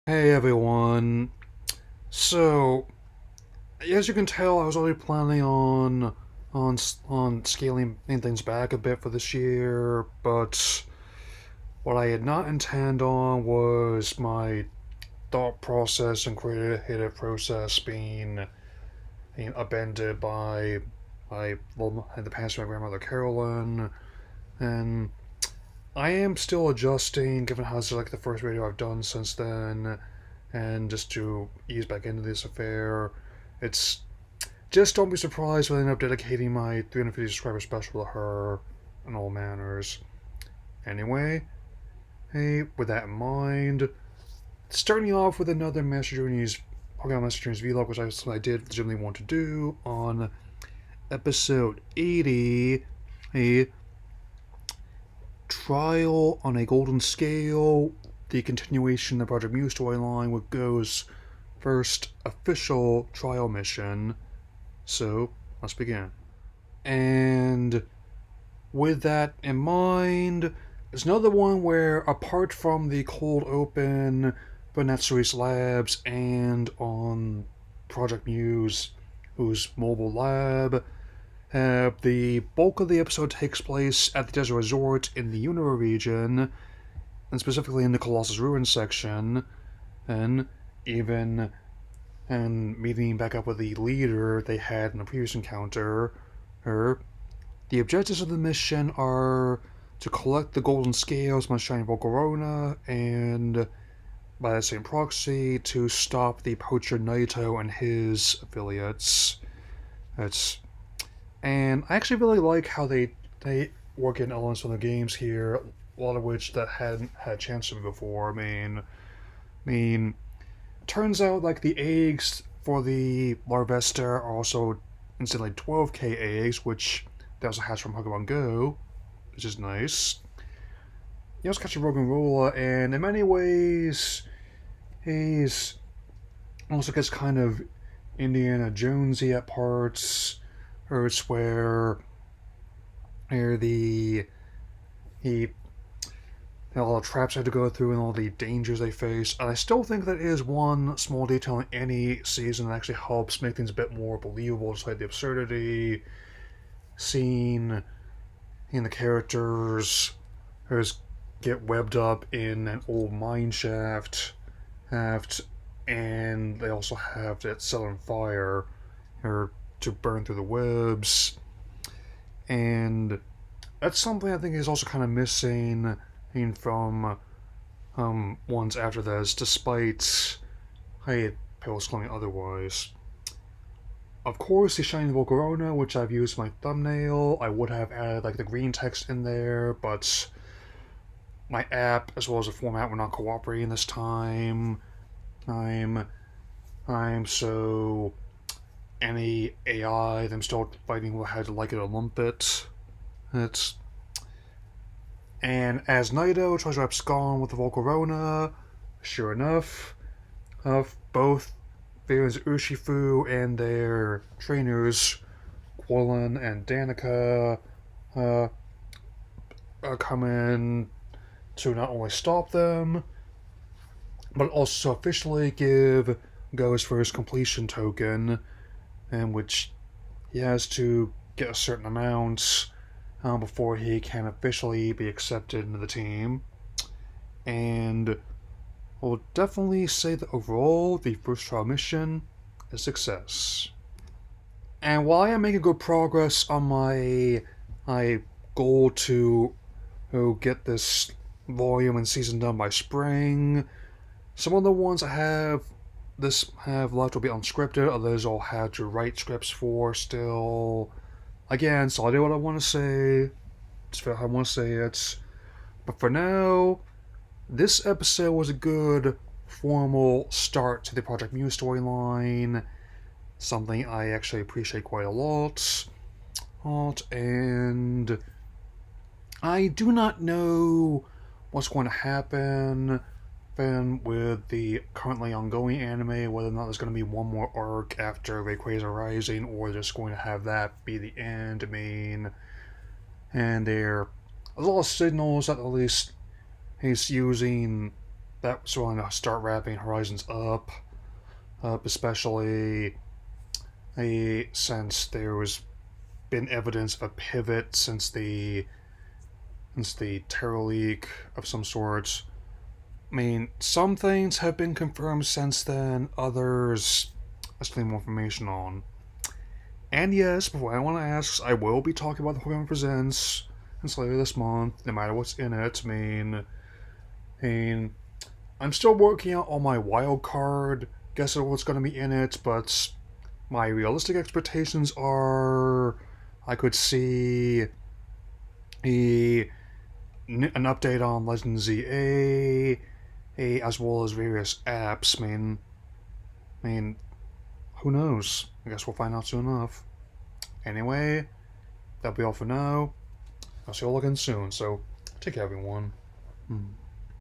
Hey everyone. So, as you can tell, I was already planning on scaling things back a bit for this year, but what I had not intended on was my thought process and creative process being upended by well, the passing of my grandmother Carolyn, and I am still adjusting, given how this is like the first video I've done since then, and just to ease back into this affair, it's just don't be surprised when I end up dedicating my 350 subscriber special to her in all manners. Anyway, hey, with that in mind, starting off with another Master Journeys Pokemon Master Journeys vlog, which I did legitimately want to do on episode 80, a trial on a golden scale, the continuation of the Project Mew storyline with Go's first official trial mission. So, let's begin. And with that in mind, there's another one where, apart from the cold open for Netsui's Labs and on Project Mew's whose mobile lab, the bulk of the episode takes place at the desert resort in the Unova region, and specifically in the Colossus Ruins section, and even and meeting back up with the leader they had in a previous encounter. Her. The objectives of the mission are to collect the golden scales from Shiny Volcarona, and by the same proxy, to stop the poacher Naito and his affiliates. It's and I actually really like how they work in elements from the games here, a lot of which that hadn't had a chance to before. I mean, turns out like the eggs for the Larvesta are also instead like 12k eggs, which they also hatch from Pokemon Go, which is nice. You also catch a Roggenrola, and in many ways, he's also gets kind of Indiana Jonesy at parts, or it's where he all the traps they had to go through and all the dangers they face. And I still think that is one small detail in any season that actually helps make things a bit more believable, despite the absurdity. Seeing the characters get webbed up in an old mine shaft, and they also have that set on fire or to burn through the webs. And that's something I think is also kind of missing from ones after this, despite people claiming otherwise. Of course, the Shiny Volcarona, which I've used in my thumbnail, I would have added like the green text in there, but my app as well as the format were not cooperating this time. I'm I'm so any AI them still fighting will have to like it or lump it. It's and as Naito tries to abscond with the Volcarona, sure enough, of both Baron's Urshifu and their trainers, Quillen and Danica, uh, are coming to not only stop them, but also officially give Go his first completion token, in which he has to get a certain amount before he can officially be accepted into the team. And I'll definitely say that overall, the first trial mission is a success. And while I am making good progress on my goal to get this volume and season done by spring, some of the ones I have left will be unscripted, others I'll have to write scripts for still. Again, so I do what I want to say, just feel how I want to say it. But for now, this episode was a good formal start to the Project Mew storyline, something I actually appreciate quite a lot. And I do not know what's going to happen with the currently ongoing anime, whether or not there's going to be one more arc after Rayquaza Rising, or they're just going to have that be the end. And there's a lot of signals that at least he's using that's when I start wrapping Horizons up, especially since there was been evidence of a pivot since the terror leak of some sort. I mean, some things have been confirmed since then, others I still need more information on. And yes, before anyone asks, I will be talking about the Pokemon Presents later this month, no matter what's in it. I mean, I'm still working out on my wild card guess at what's going to be in it, but my realistic expectations are I could see a, an update on Legend ZA, as well as various apps. I mean, who knows? I guess we'll find out soon enough. Anyway, that'll be all for now. I'll see you all again soon, so take care, everyone.